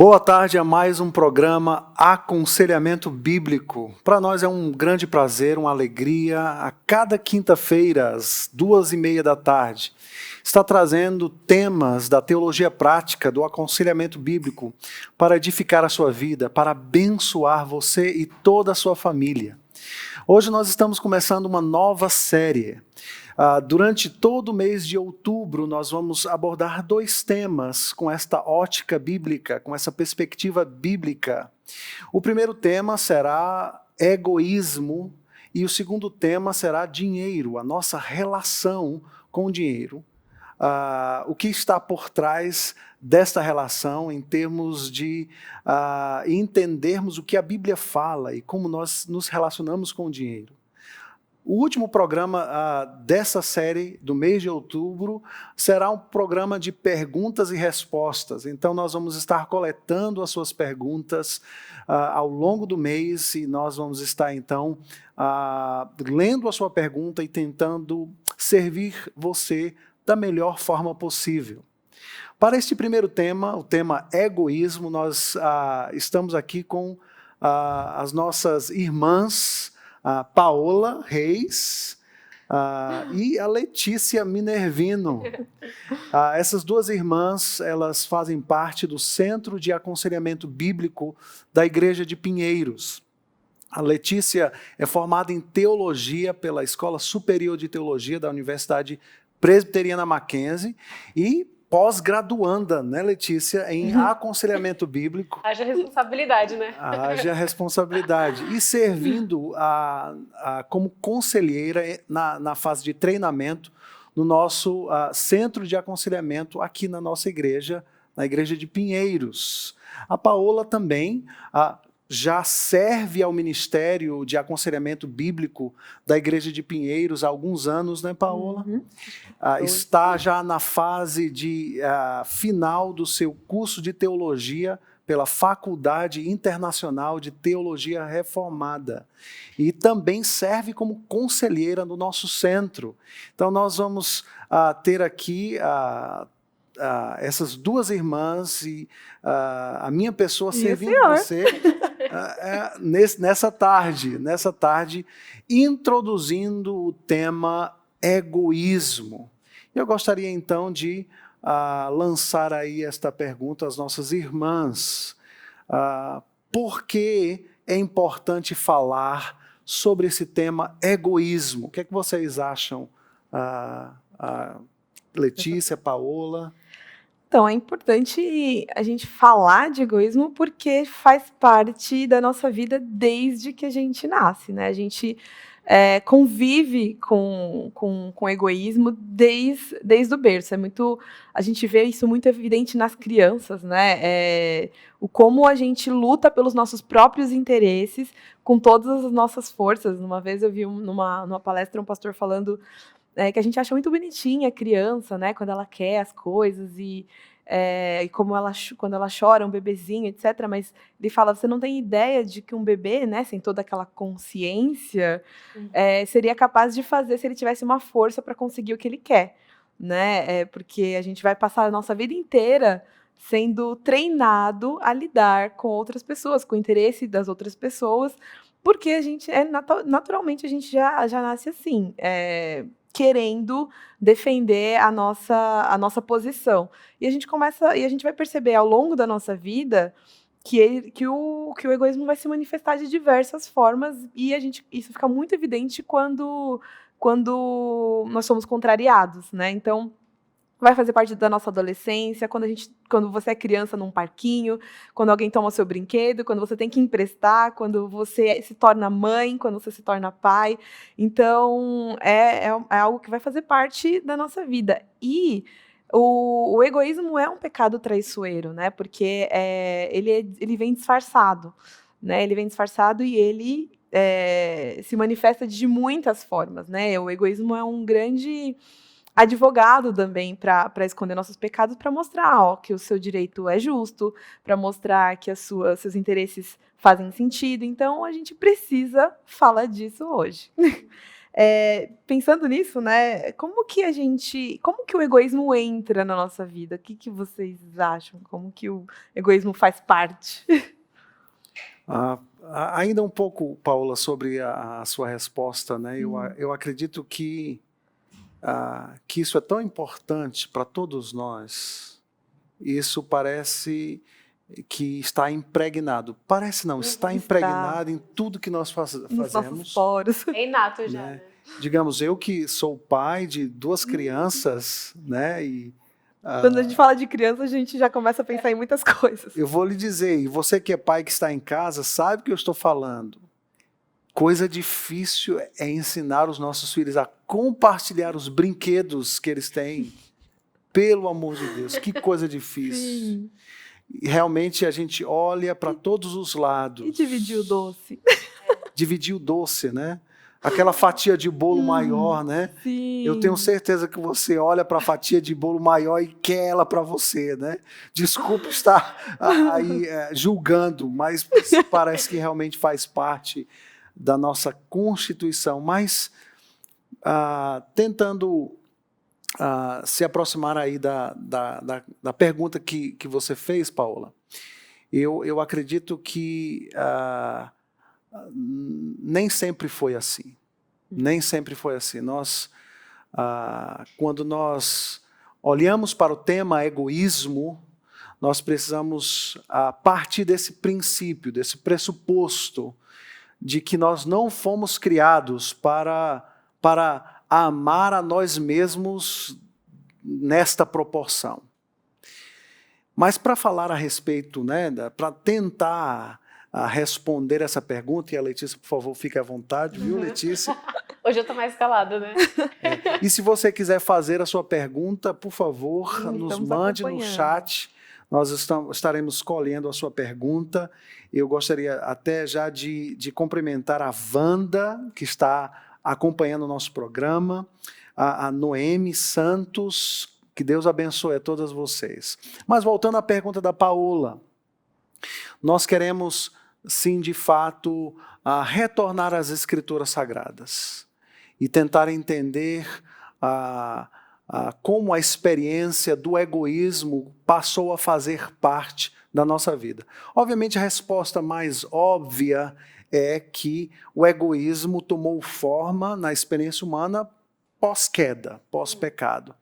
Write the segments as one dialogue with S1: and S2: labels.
S1: Boa tarde a mais um programa Aconselhamento Bíblico. Para nós é um grande prazer, uma alegria, a cada quinta-feira, às 2h30 da tarde, está trazendo temas da teologia prática, do aconselhamento bíblico, para edificar a sua vida, para abençoar você e toda a sua família. Hoje nós estamos começando uma nova série. Durante todo o mês de outubro, nós vamos abordar 2 temas com esta ótica bíblica, com essa perspectiva bíblica. O primeiro tema será egoísmo e o segundo tema será dinheiro, a nossa relação com o dinheiro. O que está por trás desta relação em termos de entendermos o que a Bíblia fala e como nós nos relacionamos com o dinheiro. O último programa dessa série do mês de outubro será um programa de perguntas e respostas. Então nós vamos estar coletando as suas perguntas ao longo do mês e nós vamos estar então lendo a sua pergunta e tentando servir você da melhor forma possível. Para este primeiro tema, o tema egoísmo, nós estamos aqui com as nossas irmãs a Paola Reis e a Letícia Minervino. Essas 2 irmãs, elas fazem parte do Centro de Aconselhamento Bíblico da Igreja de Pinheiros. A Letícia é formada em Teologia pela Escola Superior de Teologia da Universidade Presbiteriana Mackenzie e pós-graduanda, né, Letícia, em aconselhamento bíblico.
S2: Haja responsabilidade, né?
S1: Haja responsabilidade. E servindo como conselheira na fase de treinamento no nosso centro de aconselhamento aqui na nossa igreja, na Igreja de Pinheiros. A Paola também já serve ao Ministério de Aconselhamento Bíblico da Igreja de Pinheiros há alguns anos, né, Paola?
S2: Uhum.
S1: Está já na fase de final do seu curso de teologia pela Faculdade Internacional de Teologia Reformada. E também serve como conselheira no nosso centro. Então nós vamos ter aqui essas 2 irmãs e a minha pessoa servindo você nessa tarde, introduzindo o tema egoísmo. Eu gostaria então de lançar aí esta pergunta às nossas irmãs. Por que é importante falar sobre esse tema egoísmo? O que é que vocês acham, Letícia, Paola?
S3: Então, é importante a gente falar de egoísmo porque faz parte da nossa vida desde que a gente nasce, né? A gente convive com egoísmo desde o berço. A gente vê isso muito evidente nas crianças, né? Como a gente luta pelos nossos próprios interesses com todas as nossas forças. Uma vez eu vi numa palestra um pastor falando que a gente acha muito bonitinha a criança, né, quando ela quer as coisas e como quando ela chora, um bebezinho, etc. Mas ele fala, você não tem ideia de que um bebê, né, sem toda aquela consciência, seria capaz de fazer se ele tivesse uma força para conseguir o que ele quer, né? Porque a gente vai passar a nossa vida inteira sendo treinado a lidar com outras pessoas, com o interesse das outras pessoas, porque a gente naturalmente a gente já nasce assim, querendo defender a nossa posição. E a gente vai perceber ao longo da nossa vida que o egoísmo vai se manifestar de diversas formas e isso fica muito evidente quando nós somos contrariados, né? Então, vai fazer parte da nossa adolescência, quando você é criança num parquinho, quando alguém toma o seu brinquedo, quando você tem que emprestar, quando você se torna mãe, quando você se torna pai. Então, é algo que vai fazer parte da nossa vida. E o egoísmo é um pecado traiçoeiro, né? Porque ele vem disfarçado, né? Ele vem disfarçado e ele se manifesta de muitas formas, né? O egoísmo é um grande advogado também para esconder nossos pecados, para mostrar que o seu direito é justo, para mostrar que seus interesses fazem sentido. Então, a gente precisa falar disso hoje. Pensando nisso, né, como que o egoísmo entra na nossa vida? O que vocês acham? Como que o egoísmo faz parte?
S1: Ainda um pouco, Paula, sobre a sua resposta, né? Eu acredito que isso é tão importante para todos nós. Isso parece que está impregnado. Parece não, está impregnado em tudo que nós fazemos.
S3: Nos nossos poros.
S2: É inato já,
S1: né?
S2: né?
S1: Digamos, eu que sou pai de 2 crianças, né?
S3: Quando a gente fala de criança, a gente já começa a pensar em muitas coisas.
S1: Eu vou lhe dizer, e você que é pai que está em casa, sabe o que eu estou falando. Coisa difícil é ensinar os nossos filhos a compartilhar os brinquedos que eles têm. Pelo amor de Deus, que coisa difícil.
S3: Sim.
S1: E realmente a gente olha para todos os lados.
S3: E dividir o doce.
S1: Dividir o doce, né? Aquela fatia de bolo maior, né?
S3: Sim.
S1: Eu tenho certeza que você olha para a fatia de bolo maior e quer ela para você, né? Desculpe estar aí julgando, mas parece que realmente faz parte da nossa constituição. Mas tentando se aproximar aí da pergunta que você fez, Paula, eu acredito que nem sempre foi assim. Nem sempre foi assim. Quando nós olhamos para o tema egoísmo, nós precisamos partir desse princípio, desse pressuposto de que nós não fomos criados para amar a nós mesmos nesta proporção. Mas para falar a respeito, né, para tentar responder essa pergunta, e a Letícia, por favor, fique à vontade, viu, Letícia?
S2: Hoje eu tô mais calada, né?
S1: E se você quiser fazer a sua pergunta, por favor, nos mande no chat. Nós estaremos escolhendo a sua pergunta. Eu gostaria até já de cumprimentar a Wanda, que está acompanhando o nosso programa, a Noemi Santos, que Deus abençoe a todas vocês. Mas voltando à pergunta da Paola, nós queremos, sim, de fato, retornar às Escrituras Sagradas e tentar entender como a experiência do egoísmo passou a fazer parte da nossa vida. Obviamente, a resposta mais óbvia é que o egoísmo tomou forma na experiência humana pós-queda, pós-pecado.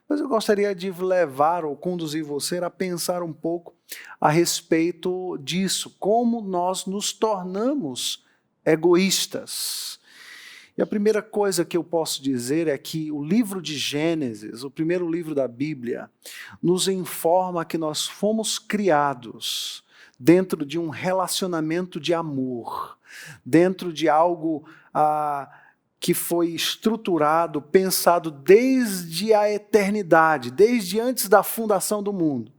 S1: Mas eu gostaria de levar ou conduzir você a pensar um pouco a respeito disso, como nós nos tornamos egoístas. E a primeira coisa que eu posso dizer é que o livro de Gênesis, o primeiro livro da Bíblia, nos informa que nós fomos criados dentro de um relacionamento de amor, dentro de algo que foi estruturado, pensado desde a eternidade, desde antes da fundação do mundo.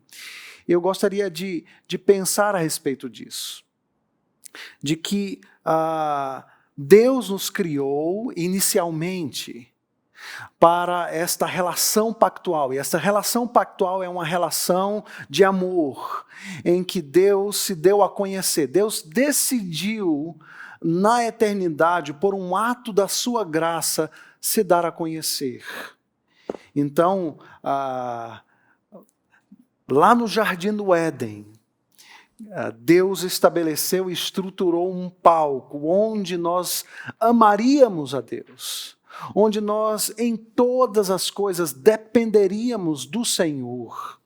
S1: Eu gostaria de pensar a respeito disso, de que Deus nos criou inicialmente para esta relação pactual, e essa relação pactual é uma relação de amor, em que Deus se deu a conhecer. Deus decidiu, na eternidade, por um ato da sua graça, se dar a conhecer. Então, lá no Jardim do Éden, Deus estabeleceu e estruturou um palco onde nós amaríamos a Deus, onde nós em todas as coisas dependeríamos do Senhor,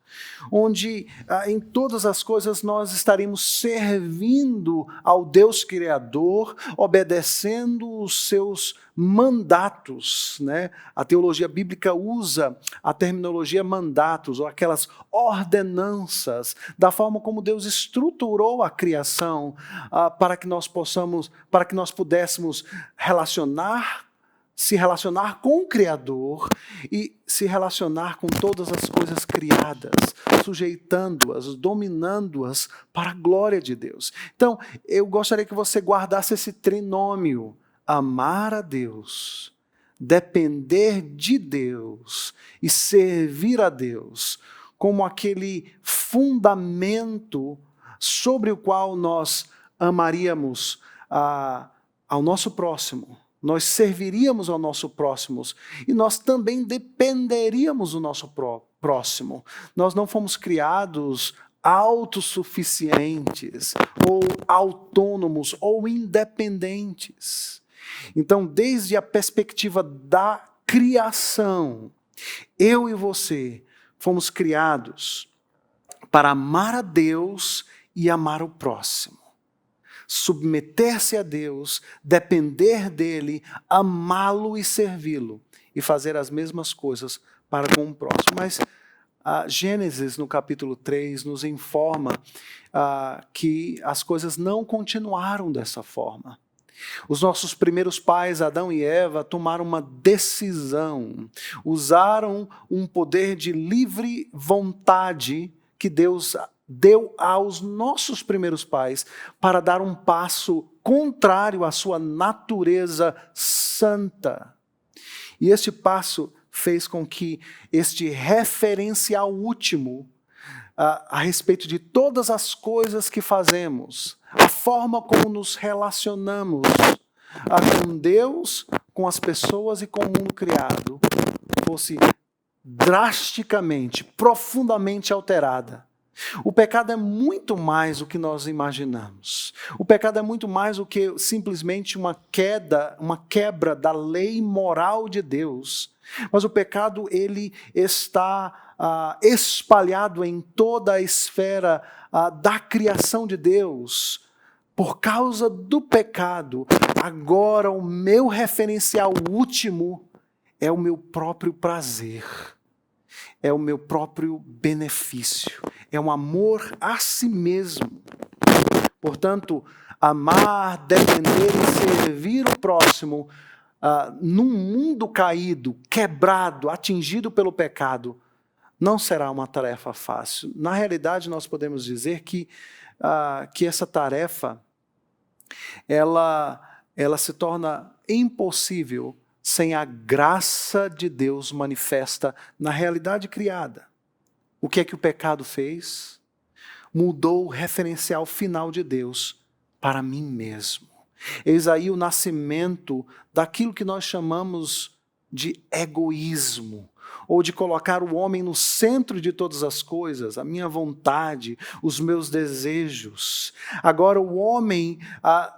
S1: onde em todas as coisas nós estaríamos servindo ao Deus Criador, obedecendo os seus mandatos, né? A teologia bíblica usa a terminologia mandatos, ou aquelas ordenanças, da forma como Deus estruturou a criação para que nós pudéssemos se relacionar com o Criador e se relacionar com todas as coisas criadas, sujeitando-as, dominando-as para a glória de Deus. Então, eu gostaria que você guardasse esse trinômio: amar a Deus, depender de Deus e servir a Deus, como aquele fundamento sobre o qual nós amaríamos ao nosso próximo, nós serviríamos ao nosso próximo e nós também dependeríamos do nosso próximo. Nós não fomos criados autossuficientes, ou autônomos, ou independentes. Então, desde a perspectiva da criação, eu e você fomos criados para amar a Deus e amar o próximo. Submeter-se a Deus, depender dele, amá-lo e servi-lo, e fazer as mesmas coisas para com o próximo. Mas Gênesis, no capítulo 3, nos informa que as coisas não continuaram dessa forma. Os nossos primeiros pais, Adão e Eva, tomaram uma decisão, usaram um poder de livre vontade que Deus deu aos nossos primeiros pais para dar um passo contrário à sua natureza santa. E este passo fez com que este referencial último a respeito de todas as coisas que fazemos, a forma como nos relacionamos com Deus, com as pessoas e com o mundo criado, fosse drasticamente, profundamente alterada. O pecado é muito mais do que nós imaginamos. O pecado é muito mais do que simplesmente uma quebra da lei moral de Deus. Mas o pecado, ele está espalhado em toda a esfera da criação de Deus. Por causa do pecado, agora o meu referencial último é o meu próprio prazer. É o meu próprio benefício, é um amor a si mesmo. Portanto, amar, depender e servir o próximo num mundo caído, quebrado, atingido pelo pecado, não será uma tarefa fácil. Na realidade, nós podemos dizer que essa tarefa ela se torna impossível sem a graça de Deus manifesta na realidade criada. O que é que o pecado fez? Mudou o referencial final de Deus para mim mesmo. Eis aí o nascimento daquilo que nós chamamos de egoísmo, ou de colocar o homem no centro de todas as coisas, a minha vontade, os meus desejos. Agora o homem,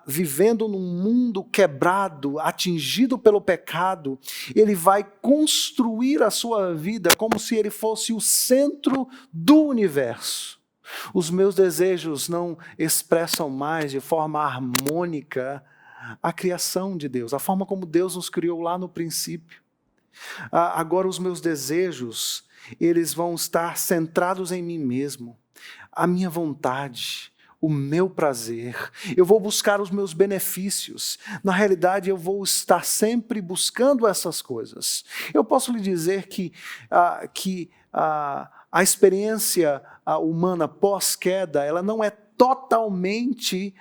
S1: vivendo num mundo quebrado, atingido pelo pecado, ele vai construir a sua vida como se ele fosse o centro do universo. Os meus desejos não expressam mais de forma harmônica a criação de Deus, a forma como Deus nos criou lá no princípio. Agora os meus desejos, eles vão estar centrados em mim mesmo, a minha vontade, o meu prazer. Eu vou buscar os meus benefícios. Na realidade, eu vou estar sempre buscando essas coisas. Eu posso lhe dizer que a experiência humana pós-queda, ela não é totalmente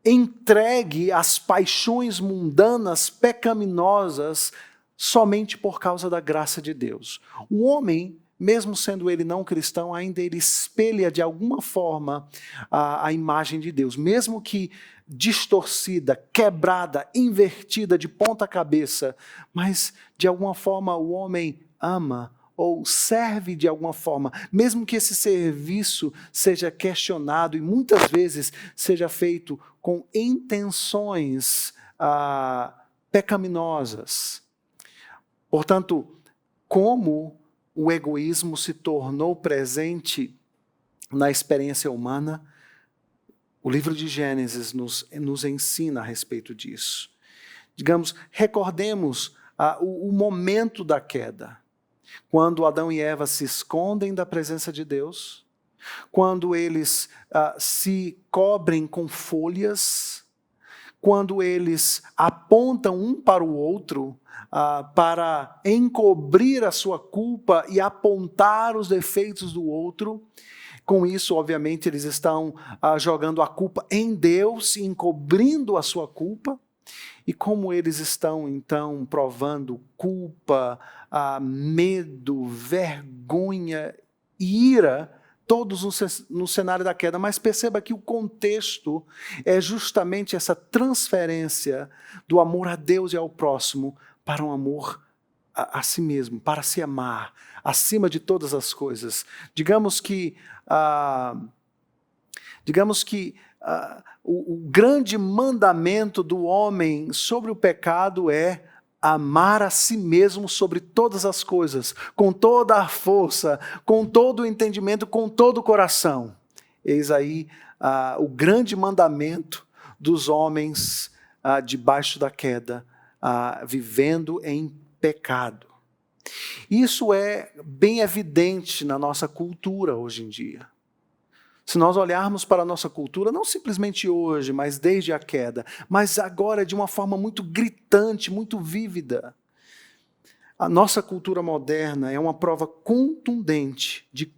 S1: entregue às paixões mundanas, pecaminosas, somente por causa da graça de Deus. O homem, mesmo sendo ele não cristão, ainda ele espelha de alguma forma a imagem de Deus, mesmo que distorcida, quebrada, invertida de ponta cabeça, mas de alguma forma o homem ama ou serve de alguma forma, mesmo que esse serviço seja questionado e muitas vezes seja feito com intenções pecaminosas. Portanto, como o egoísmo se tornou presente na experiência humana, o livro de Gênesis nos ensina a respeito disso. Digamos, recordemos o momento da queda. Quando Adão e Eva se escondem da presença de Deus, quando eles se cobrem com folhas, quando eles apontam um para o outro para encobrir a sua culpa e apontar os defeitos do outro. Com isso, obviamente, eles estão jogando a culpa em Deus, encobrindo a sua culpa. E como eles estão, então, provando culpa, medo, vergonha e ira todos no cenário da queda, mas perceba que o contexto é justamente essa transferência do amor a Deus e ao próximo para um amor a si mesmo, para se amar, acima de todas as coisas. Digamos que o grande mandamento do homem sobre o pecado é amar a si mesmo sobre todas as coisas, com toda a força, com todo o entendimento, com todo o coração. Eis aí o grande mandamento dos homens debaixo da queda, vivendo em pecado. Isso é bem evidente na nossa cultura hoje em dia. Se nós olharmos para a nossa cultura, não simplesmente hoje, mas desde a queda, mas agora de uma forma muito gritante, muito vívida. A nossa cultura moderna é uma prova contundente de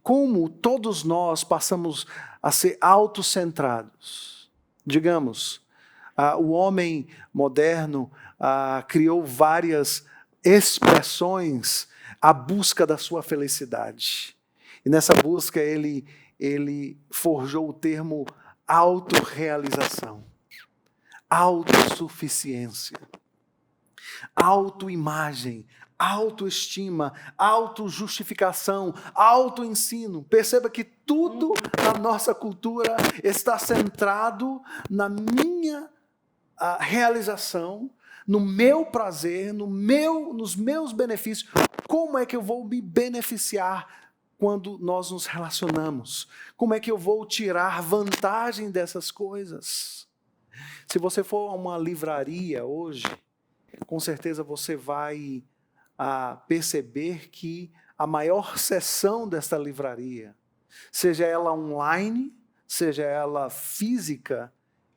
S1: como todos nós passamos a ser autocentrados. Digamos, o homem moderno criou várias expressões à busca da sua felicidade. E nessa busca ele forjou o termo autorrealização, autossuficiência, autoimagem, autoestima, autojustificação, autoensino. Perceba que tudo na nossa cultura está centrado na minha realização, no meu prazer, nos meus benefícios. Como é que eu vou me beneficiar quando nós nos relacionamos? Como é que eu vou tirar vantagem dessas coisas? Se você for a uma livraria hoje, com certeza você vai perceber que a maior seção desta livraria, seja ela online, seja ela física,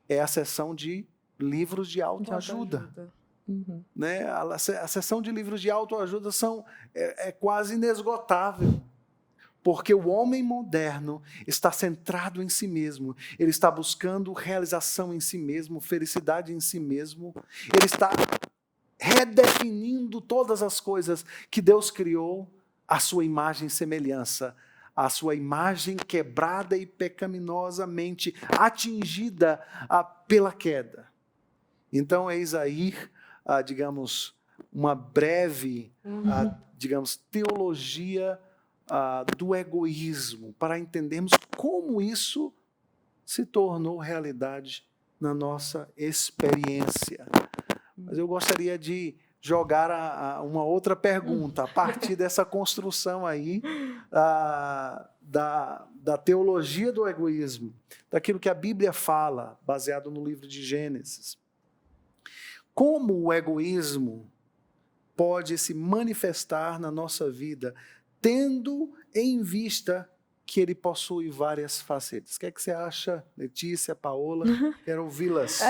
S1: é a seção de livros de autoajuda.
S3: Uhum.
S1: Né? A seção de livros de autoajuda é quase inesgotável. Porque o homem moderno está centrado em si mesmo. Ele está buscando realização em si mesmo, felicidade em si mesmo. Ele está redefinindo todas as coisas que Deus criou à sua imagem e semelhança. A sua imagem quebrada e pecaminosamente atingida pela queda. Então, eis aí, digamos, uma breve, teologia do egoísmo, para entendermos como isso se tornou realidade na nossa experiência. Mas eu gostaria de jogar uma outra pergunta, a partir dessa construção aí da teologia do egoísmo, daquilo que a Bíblia fala, baseado no livro de Gênesis. Como o egoísmo pode se manifestar na nossa vida, tendo em vista que ele possui várias facetas? O que é que você acha, Letícia, Paola? Quero ouvi-las.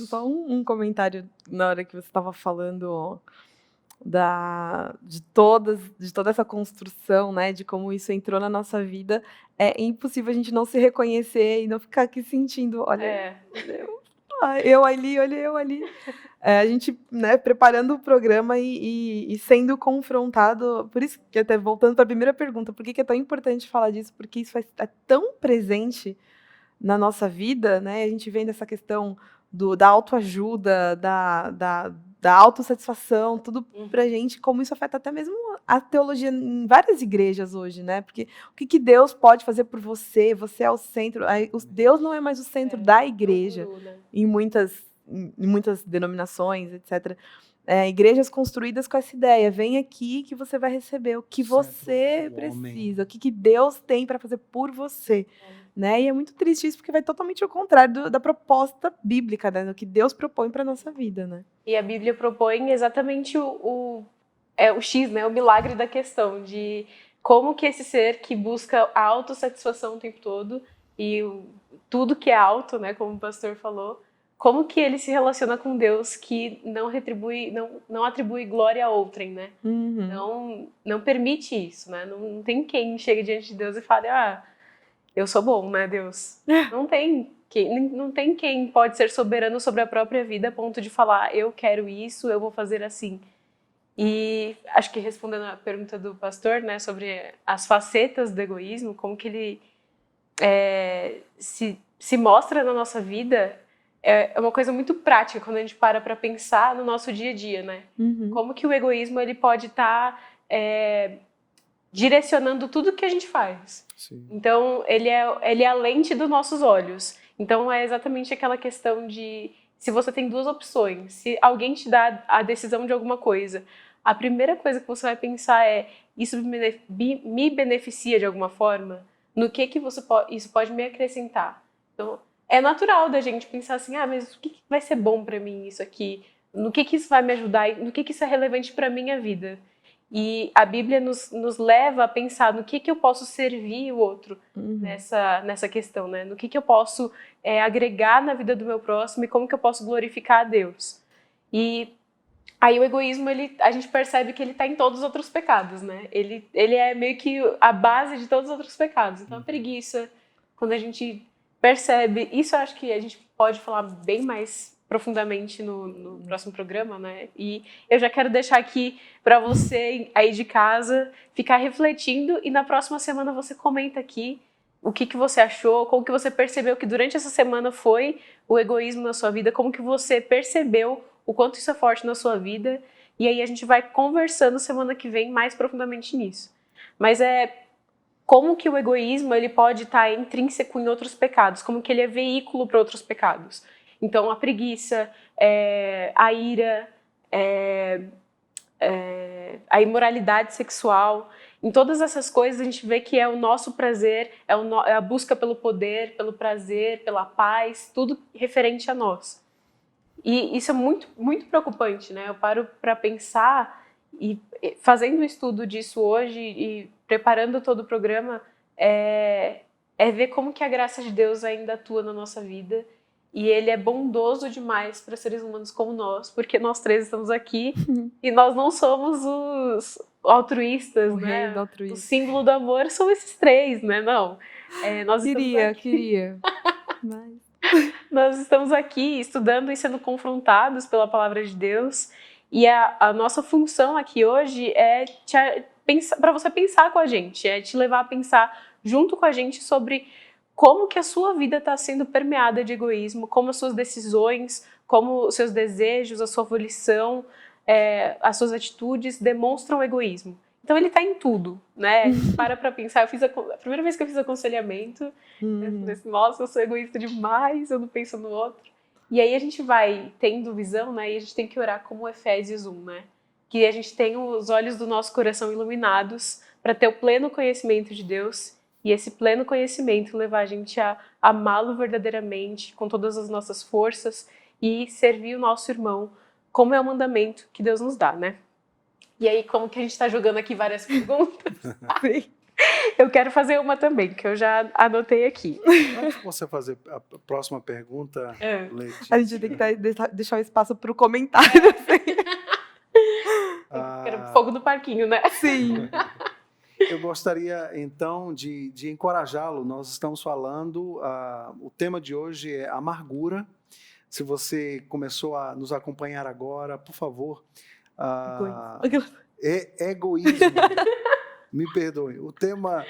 S3: Só um comentário na hora que você estava falando de toda essa construção, né, de como isso entrou na nossa vida. É impossível a gente não se reconhecer e não ficar aqui sentindo, olha, eu ali, olha eu ali. A gente, né, preparando o programa e sendo confrontado, por isso que até voltando para a primeira pergunta, por que é tão importante falar disso? Porque isso é tão presente na nossa vida, né? A gente vem dessa questão da autoajuda, da autossatisfação, tudo pra gente, como isso afeta até mesmo a teologia em várias igrejas hoje, né? Porque o que Deus pode fazer por você? Você é o centro. Deus não é mais o centro da igreja, em muitas denominações, etc. Igrejas construídas com essa ideia: vem aqui que você vai receber o que você precisa, o que Deus tem para fazer por você. Né? E é muito triste isso, porque vai totalmente ao contrário da proposta bíblica, né? Do que Deus propõe para a nossa vida. Né?
S2: E a Bíblia propõe exatamente o X, né? O milagre da questão, de como que esse ser que busca a autossatisfação o tempo todo, e tudo que é auto, né? Como o pastor falou, como que ele se relaciona com Deus que não atribui glória a outrem, né?
S3: Uhum.
S2: Não permite isso, né? Não tem quem chegue diante de Deus e fale: eu sou bom, né, Deus? Não tem quem pode ser soberano sobre a própria vida a ponto de falar: eu quero isso, eu vou fazer assim. E acho que respondendo a pergunta do pastor, né, sobre as facetas do egoísmo, como que ele se mostra na nossa vida, é uma coisa muito prática quando a gente para pensar no nosso dia a dia, né? Como que o egoísmo ele pode estar direcionando tudo que a gente faz.
S1: Sim.
S2: Então, ele é a lente dos nossos olhos. Então, é exatamente aquela questão de, se você tem duas opções, se alguém te dá a decisão de alguma coisa, a primeira coisa que você vai pensar é, isso me beneficia de alguma forma? No que isso pode me acrescentar? Então, é natural da gente pensar assim, mas o que vai ser bom para mim isso aqui? No que isso vai me ajudar? No que isso é relevante para minha vida? E a Bíblia nos leva a pensar no que eu posso servir o outro nessa questão, né? No que eu posso agregar na vida do meu próximo e como que eu posso glorificar a Deus. E aí o egoísmo, a gente percebe que ele está em todos os outros pecados, né? Ele é meio que a base de todos os outros pecados. Então a preguiça, quando a gente percebe, isso eu acho que a gente pode falar bem mais profundamente no próximo programa, né? E eu já quero deixar aqui para você aí de casa ficar refletindo e na próxima semana você comenta aqui o que você achou, como que você percebeu que durante essa semana foi o egoísmo na sua vida, como que você percebeu o quanto isso é forte na sua vida, e aí a gente vai conversando semana que vem mais profundamente nisso. Mas como que o egoísmo ele pode estar intrínseco em outros pecados, como que ele é veículo para outros pecados. Então, a preguiça, a ira, a imoralidade sexual, em todas essas coisas a gente vê que é o nosso prazer, é a busca pelo poder, pelo prazer, pela paz, tudo referente a nós. E isso é muito, muito preocupante, né? Eu paro para pensar e fazendo um estudo disso hoje e preparando todo o programa, é ver como que a graça de Deus ainda atua na nossa vida. E Ele é bondoso demais para seres humanos como nós, porque nós três estamos aqui e nós não somos os altruístas, né? O símbolo do amor são esses três, né? Não. Nós
S3: Queria. Mas...
S2: Nós estamos aqui estudando e sendo confrontados pela palavra de Deus. E a nossa função aqui hoje é para você pensar com a gente, é te levar a pensar junto com a gente sobre como que a sua vida está sendo permeada de egoísmo, como as suas decisões, como os seus desejos, a sua volição, as suas atitudes demonstram egoísmo. Então ele está em tudo, né? A gente para pensar. A primeira vez que eu fiz aconselhamento, eu falei assim, nossa, eu sou egoísta demais, eu não penso no outro. E aí a gente vai tendo visão, né? E a gente tem que orar como Efésios 1, né? Que a gente tenha os olhos do nosso coração iluminados para ter o pleno conhecimento de Deus e esse pleno conhecimento levar a gente a amá-lo verdadeiramente com todas as nossas forças e servir o nosso irmão como é o mandamento que Deus nos dá, né? E aí, como que a gente está jogando aqui várias perguntas, eu quero fazer uma também, que eu já anotei aqui.
S1: Antes de você fazer a próxima pergunta, Letícia.
S3: A gente tem que deixar um espaço para o comentário.
S2: Quero fogo do parquinho, né?
S3: Sim.
S1: Eu gostaria, então, de encorajá-lo. Nós estamos falando, o tema de hoje é amargura. Se você começou a nos acompanhar agora, por favor... egoísmo. Me perdoe. O tema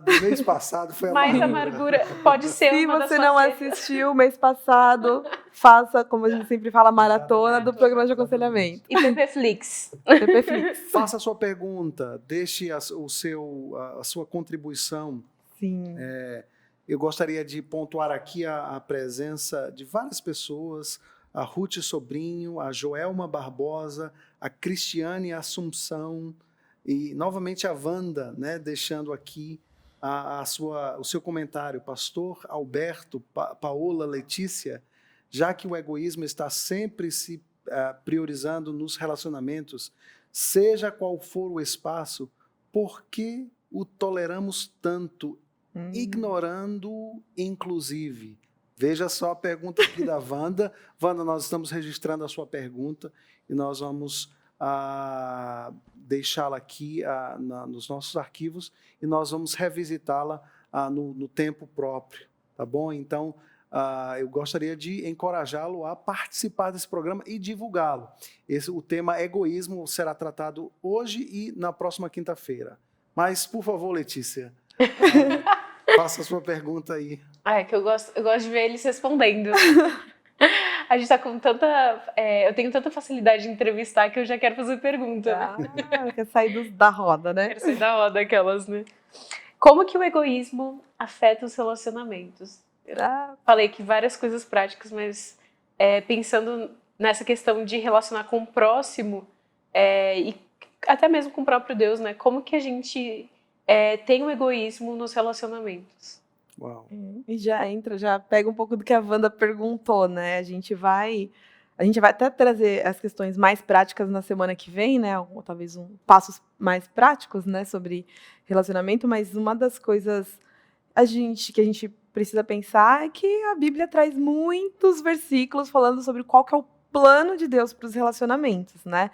S1: do mês passado foi
S2: mais amargura. Pode ser uma das
S3: facetas. Se você não assistiu mês passado, faça, como a gente sempre fala, maratona do programa de aconselhamento.
S2: E PPFlix.
S1: Faça a sua pergunta, deixe a sua contribuição.
S3: Sim.
S1: Eu gostaria de pontuar aqui a presença de várias pessoas, a Ruth Sobrinho, a Joelma Barbosa, a Cristiane Assunção e, novamente, a Wanda, né, deixando aqui o seu comentário. Pastor Alberto, Paola, Letícia, já que o egoísmo está sempre se priorizando nos relacionamentos, seja qual for o espaço, por que o toleramos tanto, ignorando inclusive? Veja só a pergunta aqui da Wanda. Wanda, nós estamos registrando a sua pergunta e nós vamos deixá-la aqui nos nossos arquivos e nós vamos revisitá-la no tempo próprio, tá bom? Então, eu gostaria de encorajá-lo a participar desse programa e divulgá-lo. O tema egoísmo será tratado hoje e na próxima quinta-feira. Mas, por favor, Letícia, faça a sua pergunta aí.
S2: É que eu gosto de ver eles respondendo. A gente tá com tanta... eu tenho tanta facilidade de entrevistar que eu já quero fazer pergunta.
S3: Quer sair da roda, né?
S2: Quero sair da roda aquelas, né? Como que o egoísmo afeta os relacionamentos? Eu falei que várias coisas práticas, mas pensando nessa questão de relacionar com o próximo e até mesmo com o próprio Deus, né? Como que a gente tem o egoísmo nos relacionamentos?
S1: Uau.
S3: E já pega um pouco do que a Wanda perguntou, né? A gente vai até trazer as questões mais práticas na semana que vem, né? Ou talvez passos mais práticos, né? Sobre relacionamento, mas uma das coisas que a gente precisa pensar é que a Bíblia traz muitos versículos falando sobre qual que é o plano de Deus para os relacionamentos, né?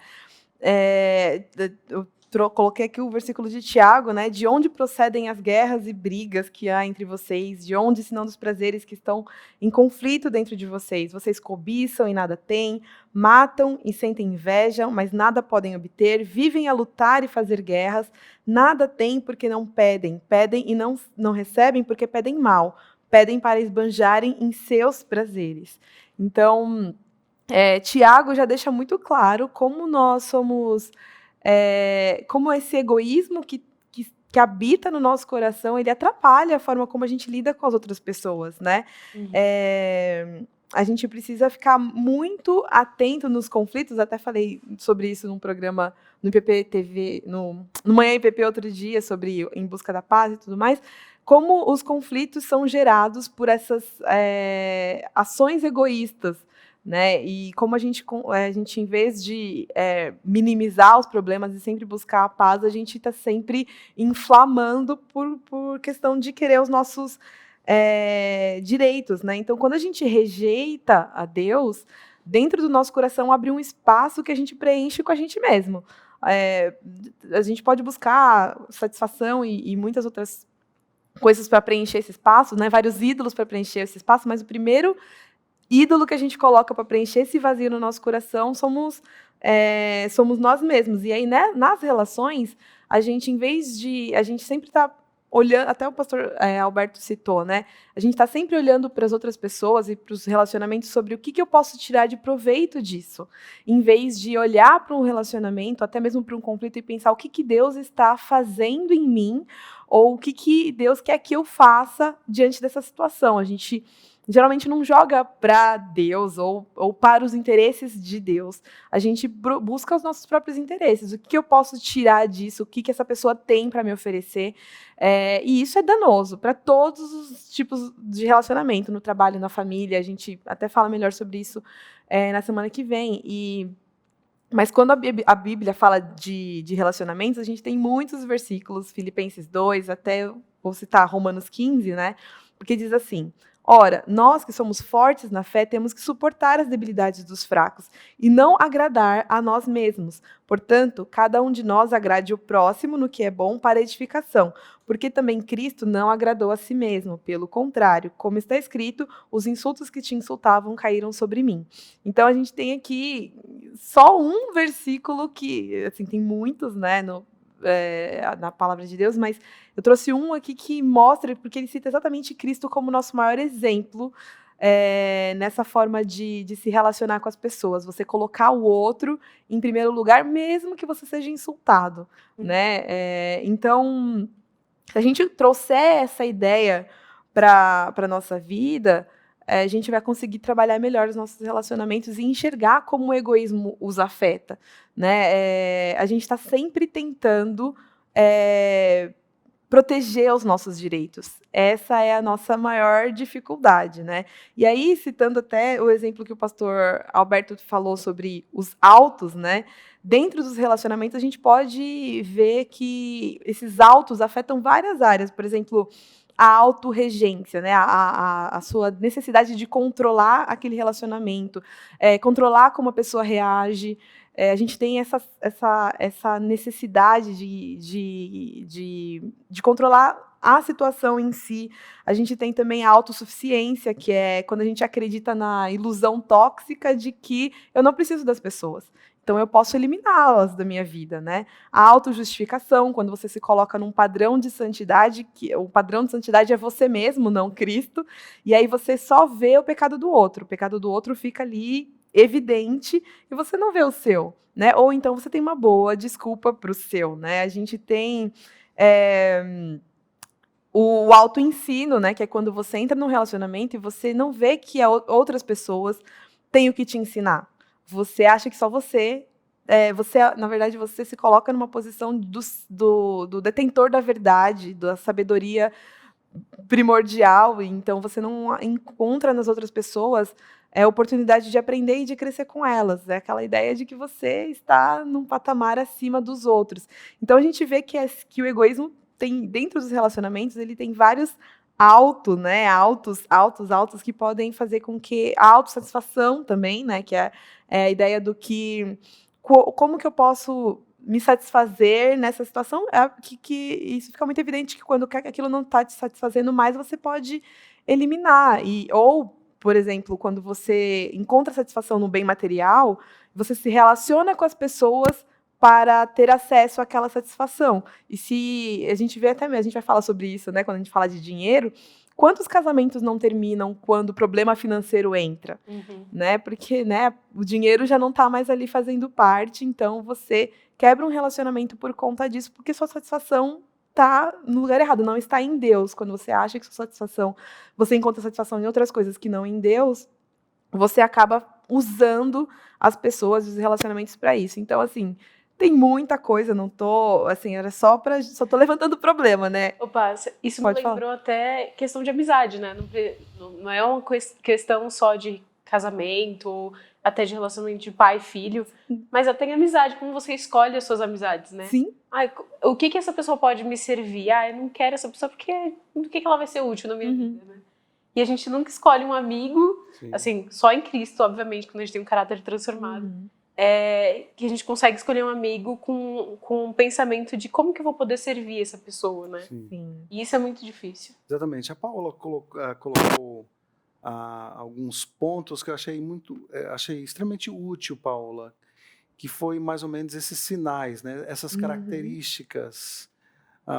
S3: Eu coloquei aqui o versículo de Tiago, né? De onde procedem as guerras e brigas que há entre vocês? De onde, senão dos prazeres que estão em conflito dentro de vocês? Vocês cobiçam e nada têm, matam e sentem inveja, mas nada podem obter, vivem a lutar e fazer guerras, nada têm porque não pedem, pedem e não recebem porque pedem mal, pedem para esbanjarem em seus prazeres. Então, Tiago já deixa muito claro como nós somos... como esse egoísmo que habita no nosso coração, ele atrapalha a forma como a gente lida com as outras pessoas, né? A gente precisa ficar muito atento nos conflitos, até falei sobre isso num programa no IPP TV, no Manhã IPP outro dia, sobre Em Busca da Paz e tudo mais, como os conflitos são gerados por essas ações egoístas, né? E como a gente, em vez de minimizar os problemas e sempre buscar a paz, a gente está sempre inflamando por questão de querer os nossos direitos, né? Então, quando a gente rejeita a Deus, dentro do nosso coração abre um espaço que a gente preenche com a gente mesmo. A gente pode buscar satisfação e muitas outras coisas para preencher esse espaço, né? Vários ídolos para preencher esse espaço, mas o primeiro ídolo que a gente coloca para preencher esse vazio no nosso coração somos nós mesmos. E aí, né, nas relações, a gente sempre está olhando, até o pastor Alberto citou, né? A gente está sempre olhando para as outras pessoas e para os relacionamentos sobre o que eu posso tirar de proveito disso, em vez de olhar para um relacionamento, até mesmo para um conflito, e pensar o que Deus está fazendo em mim, ou o que Deus quer que eu faça diante dessa situação. A gente geralmente não joga para Deus ou para os interesses de Deus. A gente busca os nossos próprios interesses. O que eu posso tirar disso? O que essa pessoa tem para me oferecer? E isso é danoso para todos os tipos de relacionamento, no trabalho, na família. A gente até fala melhor sobre isso na semana que vem. Mas quando a Bíblia fala de relacionamentos, a gente tem muitos versículos, Filipenses 2, até vou citar Romanos 15, né? Porque diz assim: ora, nós que somos fortes na fé temos que suportar as debilidades dos fracos e não agradar a nós mesmos. Portanto, cada um de nós agrade o próximo no que é bom para a edificação, porque também Cristo não agradou a si mesmo. Pelo contrário, como está escrito, os insultos que te insultavam caíram sobre mim. Então, a gente tem aqui só um versículo que, assim, tem muitos, né, na palavra de Deus, mas eu trouxe um aqui que mostra, porque ele cita exatamente Cristo como nosso maior exemplo nessa forma de se relacionar com as pessoas. Você colocar o outro em primeiro lugar, mesmo que você seja insultado, né? Então, se a gente trouxer essa ideia para a nossa vida, a gente vai conseguir trabalhar melhor os nossos relacionamentos e enxergar como o egoísmo os afeta, né? A gente está sempre tentando proteger os nossos direitos. Essa é a nossa maior dificuldade, né? E aí, citando até o exemplo que o pastor Alberto falou sobre os autos, né? Dentro dos relacionamentos, a gente pode ver que esses autos afetam várias áreas. Por exemplo, a autorregência, né? A sua necessidade de controlar aquele relacionamento, controlar como a pessoa reage. A gente tem essa necessidade de controlar a situação em si. A gente tem também a autossuficiência, que é quando a gente acredita na ilusão tóxica de que eu não preciso das pessoas. Então, eu posso eliminá-las da minha vida, né? A autojustificação, quando você se coloca num padrão de santidade, que o padrão de santidade é você mesmo, não Cristo, e aí você só vê o pecado do outro. O pecado do outro fica ali evidente e você não vê o seu, né? Ou então você tem uma boa desculpa para o seu, né? A gente tem o autoensino, né? Que é quando você entra num relacionamento e você não vê que outras pessoas têm o que te ensinar. Você acha que só você, na verdade, você se coloca numa posição do detentor da verdade, da sabedoria primordial, e então você não encontra nas outras pessoas oportunidade de aprender e de crescer com elas. É aquela ideia de que você está num patamar acima dos outros. Então a gente vê que o egoísmo tem, dentro dos relacionamentos, ele tem vários altos, que podem fazer com que a autossatisfação também, né, que é a ideia do que como que eu posso me satisfazer nessa situação, que isso fica muito evidente que quando aquilo não está te satisfazendo mais, você pode eliminar. Ou, por exemplo, quando você encontra satisfação no bem material, você se relaciona com as pessoas para ter acesso àquela satisfação. E se a gente vê até mesmo, a gente vai falar sobre isso, né, quando a gente fala de dinheiro, quantos casamentos não terminam quando o problema financeiro entra? Né? Porque, né, o dinheiro já não está mais ali fazendo parte, então você quebra um relacionamento por conta disso, porque sua satisfação está no lugar errado, não está em Deus. Quando você acha que você encontra satisfação em outras coisas que não em Deus, você acaba usando as pessoas, os relacionamentos para isso. Então, assim, tem muita coisa, não tô, assim, só tô levantando o problema, né?
S2: Opa, isso
S3: Pode
S2: me lembrou até questão de amizade, né? Não é uma questão só de casamento, até de relacionamento de pai e filho, mas até em amizade, como você escolhe as suas amizades, né?
S3: Sim.
S2: O que essa pessoa pode me servir? Eu não quero essa pessoa porque do que ela vai ser útil na minha vida, né? E a gente nunca escolhe um amigo, assim, só em Cristo, obviamente, quando a gente tem um caráter transformado. Que a gente consegue escolher um amigo com um pensamento de como que eu vou poder servir essa pessoa, né?
S3: Sim.
S2: E isso é muito difícil.
S1: Exatamente. A Paula colocou alguns pontos que eu achei extremamente útil, Paula, que foi mais ou menos esses sinais, né? Essas características,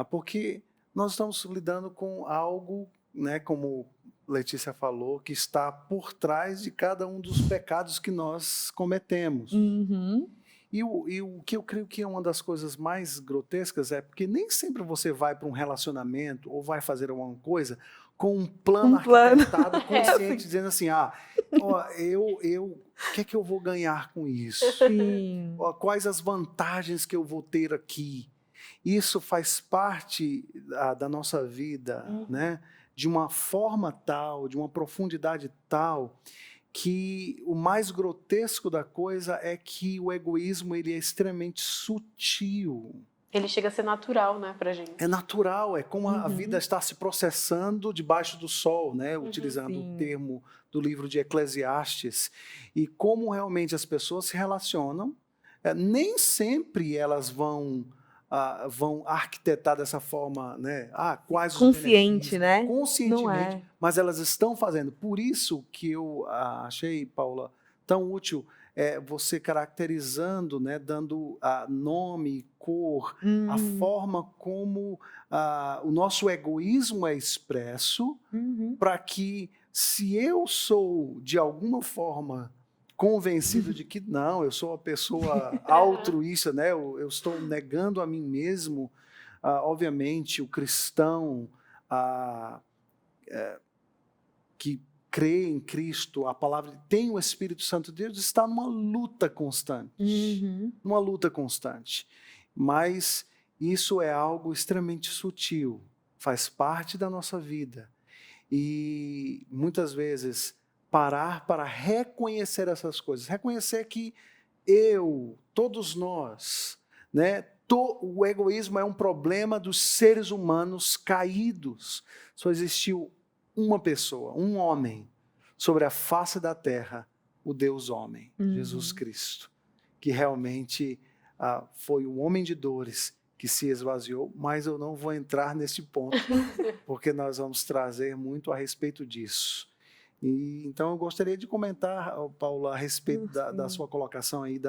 S1: porque nós estamos lidando com algo, né, como Letícia falou, que está por trás de cada um dos pecados que nós cometemos. E o que eu creio que é uma das coisas mais grotescas é porque nem sempre você vai para um relacionamento ou vai fazer alguma coisa com um plano arquitetado consciente, dizendo assim, o que é que eu vou ganhar com isso?
S3: Sim.
S1: Quais as vantagens que eu vou ter aqui? Isso faz parte da nossa vida, né? De uma forma tal, de uma profundidade tal, que o mais grotesco da coisa é que o egoísmo ele é extremamente sutil.
S2: Ele chega a ser natural, né, pra gente.
S1: É natural, é como a vida está se processando debaixo do sol, né, utilizando o termo do livro de Eclesiastes, e como realmente as pessoas se relacionam, nem sempre elas vão arquitetar dessa forma, né? Quais
S3: consciente, né?
S1: Conscientemente,
S3: não é.
S1: Mas elas estão fazendo. Por isso que eu achei, Paula, tão útil você caracterizando, né, dando nome, cor, a forma como o nosso egoísmo é expresso, para que, se eu sou, de alguma forma, convencido de que não, eu sou uma pessoa altruísta, né? Eu estou negando a mim mesmo. Obviamente, o cristão que crê em Cristo, a palavra tem o Espírito Santo de Deus, está numa luta constante. Numa luta constante. Mas isso é algo extremamente sutil, faz parte da nossa vida. E muitas vezes parar para reconhecer essas coisas, reconhecer que todos nós, né, o egoísmo é um problema dos seres humanos caídos. Só existiu uma pessoa, um homem, sobre a face da terra, o Deus homem, Jesus Cristo, que realmente foi o homem de dores, que se esvaziou, mas eu não vou entrar nesse ponto, porque nós vamos trazer muito a respeito disso. E, então eu gostaria de comentar, Paula, a respeito da sua colocação aí,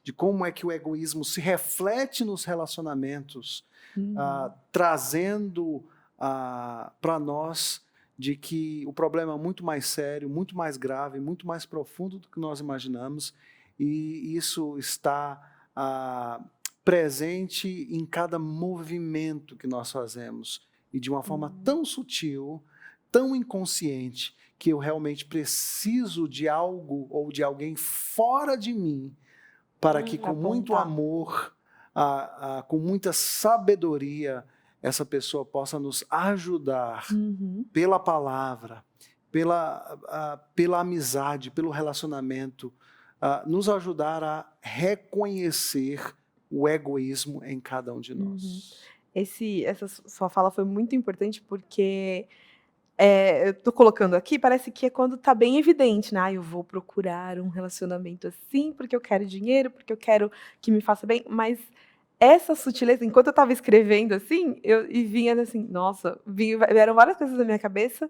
S1: de como é que o egoísmo se reflete nos relacionamentos, trazendo para nós de que o problema é muito mais sério, muito mais grave, muito mais profundo do que nós imaginamos, e isso está presente em cada movimento que nós fazemos, e de uma forma tão sutil, tão inconsciente, que eu realmente preciso de algo ou de alguém fora de mim, para que com muito amor, com muita sabedoria, essa pessoa possa nos ajudar pela palavra, pela amizade, pelo relacionamento, nos ajudar a reconhecer o egoísmo em cada um de nós.
S3: Essa sua fala foi muito importante porque eu tô colocando aqui, parece que é quando tá bem evidente, né? Eu vou procurar um relacionamento assim, porque eu quero dinheiro, porque eu quero que me faça bem, mas essa sutileza, enquanto eu estava escrevendo assim, e vinha assim, nossa, vieram várias coisas na minha cabeça,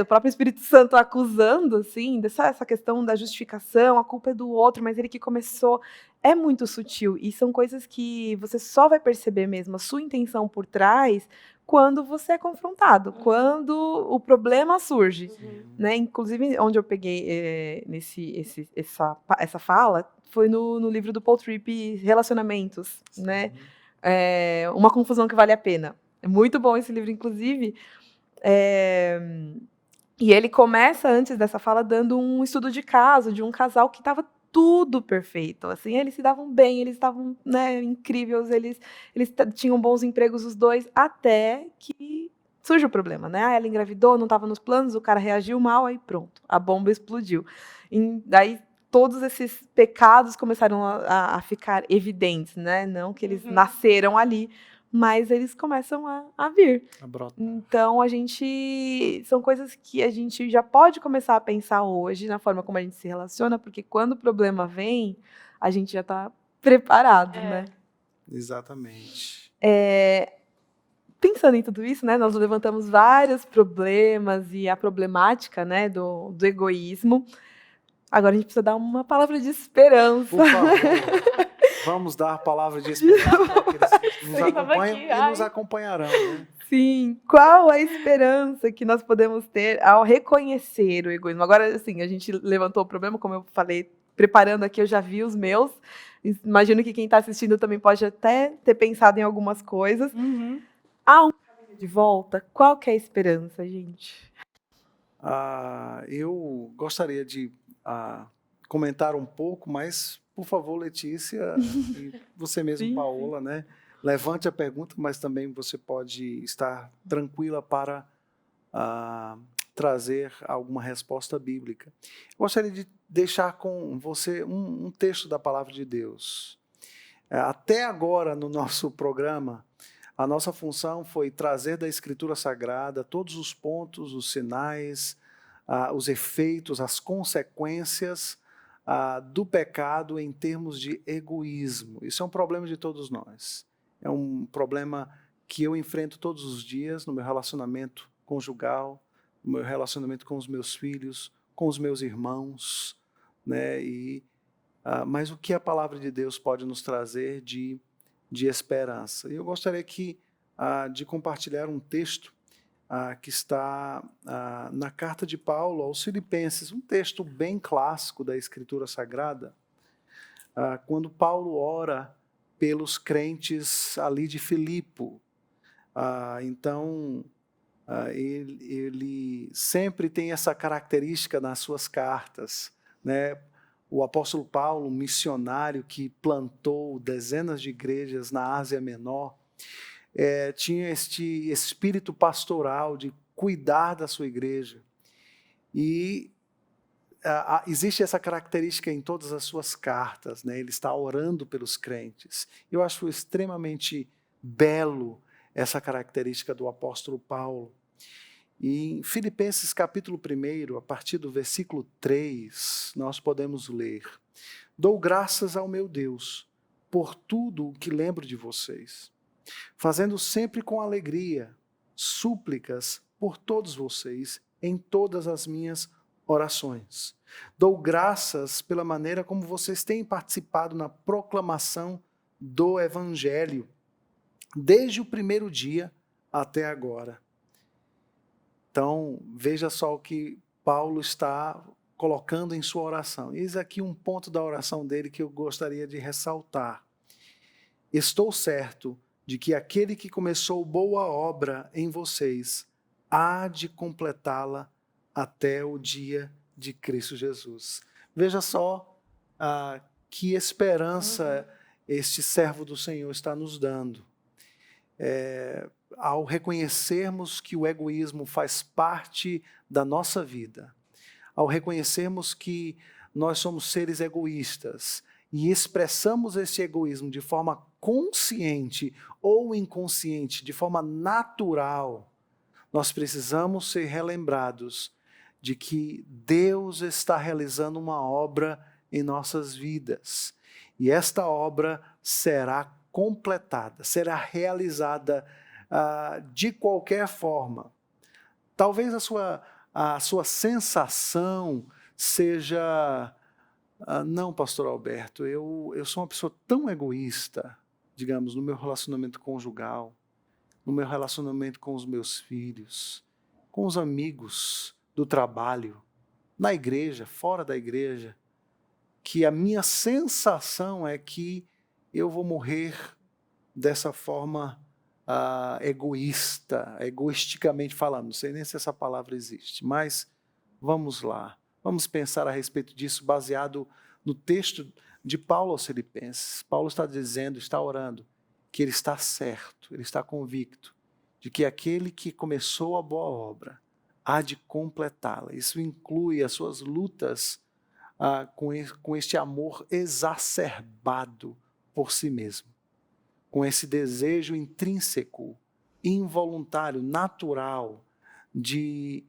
S3: o próprio Espírito Santo acusando, assim, essa questão da justificação, a culpa é do outro, mas ele que começou, é muito sutil, e são coisas que você só vai perceber mesmo, a sua intenção por trás, quando você é confrontado, quando o problema surge, né? Inclusive, onde eu peguei essa fala, foi no livro do Paul Tripp, Relacionamentos, né? Uma confusão que vale a pena. É muito bom esse livro, inclusive. E ele começa, antes dessa fala, dando um estudo de caso de um casal que estava tudo perfeito. Assim, eles se davam bem, eles estavam, né, incríveis, eles tinham bons empregos os dois, até que surge o problema, né? Ela engravidou, não estava nos planos, o cara reagiu mal, aí pronto, a bomba explodiu. Daí todos esses pecados começaram a ficar evidentes, né? Não que eles nasceram ali, mas eles começam a vir. Então, são coisas que a gente já pode começar a pensar hoje na forma como a gente se relaciona, porque quando o problema vem, a gente já está preparado, né?
S1: Exatamente.
S3: Pensando em tudo isso, né, nós levantamos vários problemas e a problemática, né, do egoísmo. Agora a gente precisa dar uma palavra de esperança.
S1: Por favor, vamos dar a palavra de esperança para aqueles que nos acompanham e nos acompanharão, né?
S3: Sim, qual a esperança que nós podemos ter ao reconhecer o egoísmo? Agora, assim, a gente levantou o problema, como eu falei, preparando aqui, eu já vi os meus. Imagino que quem está assistindo também pode até ter pensado em algumas coisas. Há um caminho de volta? Qual que é a esperança, gente?
S1: Eu gostaria de comentar um pouco, mas, por favor, Letícia, e você mesmo, Paola, né? Levante a pergunta, mas também você pode estar tranquila para trazer alguma resposta bíblica. Eu gostaria de deixar com você um texto da Palavra de Deus. Até agora, no nosso programa, a nossa função foi trazer da Escritura Sagrada todos os pontos, os sinais, os efeitos, as consequências do pecado em termos de egoísmo. Isso é um problema de todos nós. É um problema que eu enfrento todos os dias no meu relacionamento conjugal, no meu relacionamento com os meus filhos, com os meus irmãos, né? Mas o que a palavra de Deus pode nos trazer de esperança? Eu gostaria de compartilhar um texto que está na carta de Paulo aos Filipenses, um texto bem clássico da Escritura Sagrada, quando Paulo ora pelos crentes ali de Filipo. Então, ele sempre tem essa característica nas suas cartas, né? O apóstolo Paulo, um missionário que plantou dezenas de igrejas na Ásia Menor, tinha este espírito pastoral de cuidar da sua igreja. E existe essa característica em todas as suas cartas, né? Ele está orando pelos crentes. Eu acho extremamente belo essa característica do apóstolo Paulo. E em Filipenses capítulo 1, a partir do versículo 3, nós podemos ler: Dou graças ao meu Deus por tudo o que lembro de vocês, fazendo sempre com alegria súplicas por todos vocês em todas as minhas orações. Dou graças pela maneira como vocês têm participado na proclamação do Evangelho, desde o primeiro dia até agora. Então, veja só o que Paulo está colocando em sua oração. Eis aqui um ponto da oração dele que eu gostaria de ressaltar. Estou certo de que aquele que começou boa obra em vocês há de completá-la até o dia de Cristo Jesus. Veja só que esperança este servo do Senhor está nos dando. Ao reconhecermos que o egoísmo faz parte da nossa vida, ao reconhecermos que nós somos seres egoístas e expressamos esse egoísmo de forma consciente ou inconsciente, de forma natural, nós precisamos ser relembrados de que Deus está realizando uma obra em nossas vidas. E esta obra será completada, será realizada de qualquer forma. Talvez a sua sensação seja, não, pastor Alberto, eu sou uma pessoa tão egoísta, digamos, no meu relacionamento conjugal, no meu relacionamento com os meus filhos, com os amigos do trabalho, na igreja, fora da igreja, que a minha sensação é que eu vou morrer dessa forma egoísta, egoisticamente falando. Não sei nem se essa palavra existe, mas vamos lá. Vamos pensar a respeito disso baseado no texto de Paulo aos Filipenses. Paulo está dizendo, está orando, que ele está certo, ele está convicto de que aquele que começou a boa obra há de completá-la. Isso inclui as suas lutas com este amor exacerbado por si mesmo, com esse desejo intrínseco, involuntário, natural de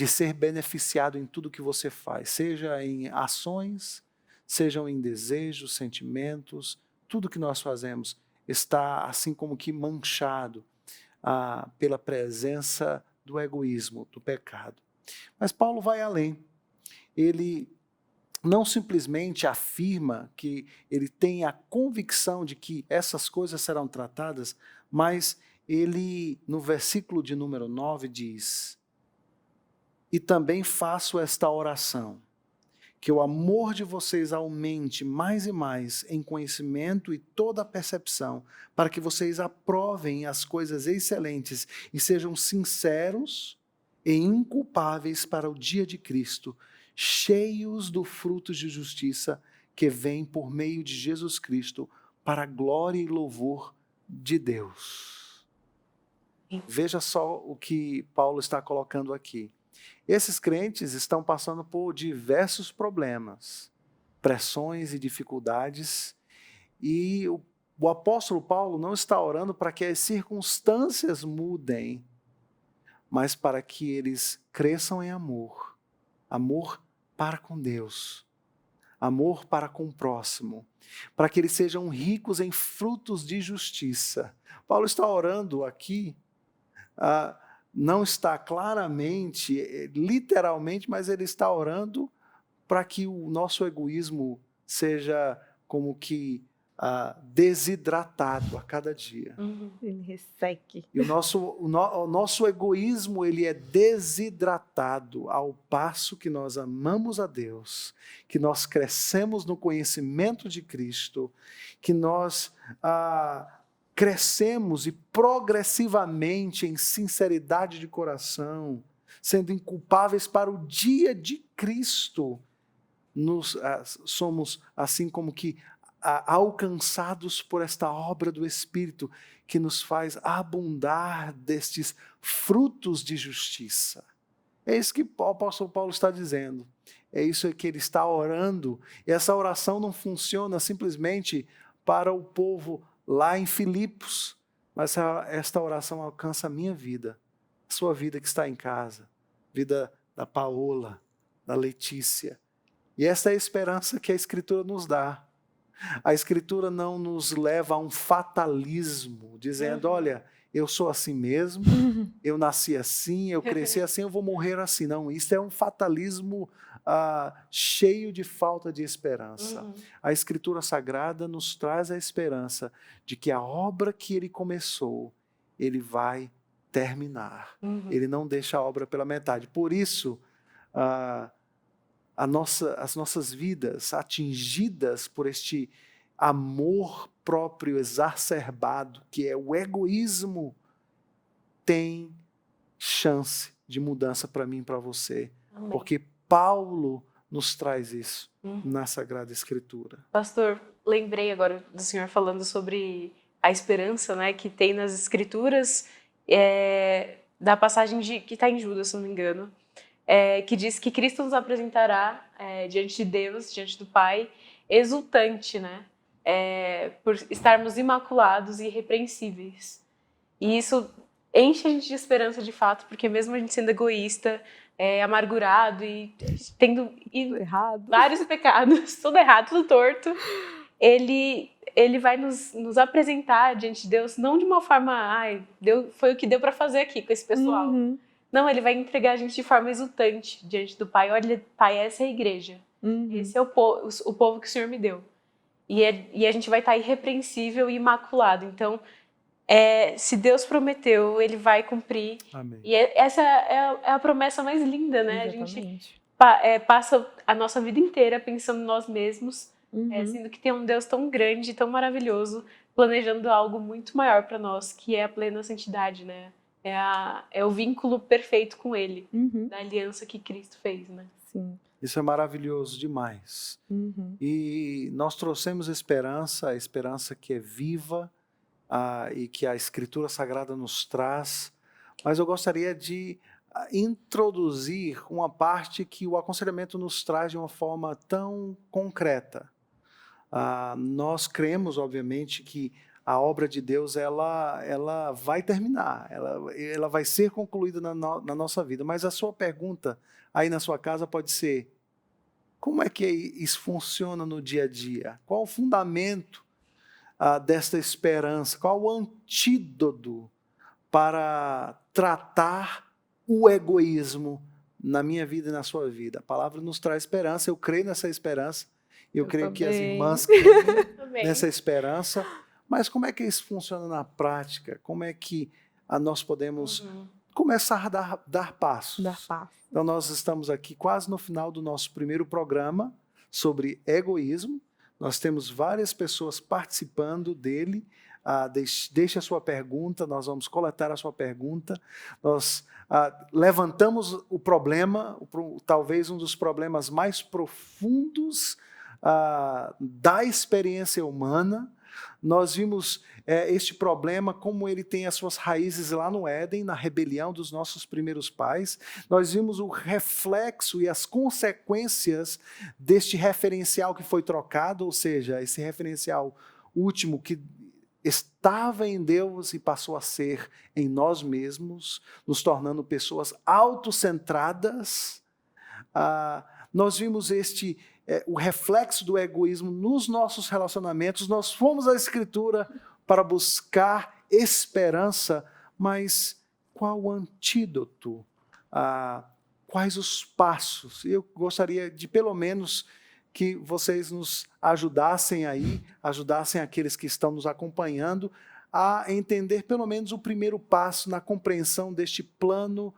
S1: ser beneficiado em tudo que você faz, seja em ações, sejam em desejos, sentimentos, tudo que nós fazemos está assim como que manchado pela presença do egoísmo, do pecado. Mas Paulo vai além. Ele não simplesmente afirma que ele tem a convicção de que essas coisas serão tratadas, mas ele, no versículo de número 9, diz: e também faço esta oração, que o amor de vocês aumente mais e mais em conhecimento e toda a percepção, para que vocês aprovem as coisas excelentes e sejam sinceros e inculpáveis para o dia de Cristo, cheios do fruto de justiça que vem por meio de Jesus Cristo, para a glória e louvor de Deus. Veja só o que Paulo está colocando aqui. Esses crentes estão passando por diversos problemas, pressões e dificuldades, e o apóstolo Paulo não está orando para que as circunstâncias mudem, mas para que eles cresçam em amor, amor para com Deus, amor para com o próximo, para que eles sejam ricos em frutos de justiça. Paulo está orando aqui, não está claramente, literalmente, mas ele está orando para que o nosso egoísmo seja como que desidratado a cada dia.
S3: Ele resseque.
S1: E o nosso egoísmo, ele é desidratado ao passo que nós amamos a Deus, que nós crescemos no conhecimento de Cristo, que nós crescemos e progressivamente em sinceridade de coração, sendo inculpáveis para o dia de Cristo, somos assim como que alcançados por esta obra do Espírito que nos faz abundar destes frutos de justiça. É isso que o apóstolo Paulo está dizendo. É isso que ele está orando. E essa oração não funciona simplesmente para o povo lá em Filipos, mas esta oração alcança a minha vida, a sua vida que está em casa, vida da Paola, da Letícia. E essa é a esperança que a Escritura nos dá. A Escritura não nos leva a um fatalismo, dizendo, olha, eu sou assim mesmo, eu nasci assim, eu cresci assim, eu vou morrer assim. Não, isso é um fatalismo cheio de falta de esperança. A Escritura Sagrada nos traz a esperança de que a obra que Ele começou, Ele vai terminar. Ele não deixa a obra pela metade. Por isso, as nossas vidas atingidas por este amor próprio exacerbado, que é o egoísmo, tem chance de mudança para mim e para você.
S2: Amém.
S1: Porque Paulo nos traz isso na Sagrada Escritura.
S2: Pastor, lembrei agora do senhor falando sobre a esperança, né, que tem nas Escrituras, da passagem que está em Judas, se não me engano, que diz que Cristo nos apresentará diante de Deus, diante do Pai, exultante, né? Por estarmos imaculados e irrepreensíveis. E isso enche a gente de esperança de fato, porque mesmo a gente sendo egoísta, amargurado e tendo vários pecados, tudo errado, tudo torto, ele vai nos apresentar diante de Deus, não de uma forma, foi o que deu para fazer aqui com esse pessoal. Não, ele vai entregar a gente de forma exultante diante do Pai. Olha, Pai, essa é a igreja. Esse é o povo que o Senhor me deu. E a gente vai estar irrepreensível e imaculado. Então, se Deus prometeu, Ele vai cumprir.
S1: Amém.
S2: E essa é a promessa mais linda, né?
S3: Exatamente.
S2: A gente passa a nossa vida inteira pensando em nós mesmos, sendo que tem um Deus tão grande, tão maravilhoso, planejando algo muito maior para nós, que é a plena santidade, né? É o vínculo perfeito com Ele, da aliança que Cristo fez, né?
S3: Sim.
S1: Isso é maravilhoso demais. E nós trouxemos esperança, a esperança que é viva e que a Escritura Sagrada nos traz. Mas eu gostaria de introduzir uma parte que o aconselhamento nos traz de uma forma tão concreta. Nós cremos, obviamente, que a obra de Deus ela vai terminar, ela vai ser concluída na nossa vida. Mas a sua pergunta aí na sua casa pode ser: como é que isso funciona no dia a dia? Qual o fundamento desta esperança? Qual o antídoto para tratar o egoísmo na minha vida e na sua vida? A palavra nos traz esperança, eu creio nessa esperança, eu creio que as irmãs creem nessa esperança. Mas como é que isso funciona na prática? Como é que nós podemos começar a dar passos? Então nós estamos aqui quase no final do nosso primeiro programa sobre egoísmo. Nós temos várias pessoas participando dele. Deixe a sua pergunta, nós vamos coletar a sua pergunta. Nós levantamos o problema, talvez um dos problemas mais profundos da experiência humana. Nós vimos este problema, como ele tem as suas raízes lá no Éden, na rebelião dos nossos primeiros pais. Nós vimos o reflexo e as consequências deste referencial que foi trocado, ou seja, esse referencial último que estava em Deus e passou a ser em nós mesmos, nos tornando pessoas autocentradas. Nós vimos o reflexo do egoísmo nos nossos relacionamentos. Nós fomos à Escritura para buscar esperança, mas qual o antídoto? Quais os passos? Eu gostaria de, pelo menos, que vocês nos ajudassem aqueles que estão nos acompanhando, a entender pelo menos o primeiro passo na compreensão deste plano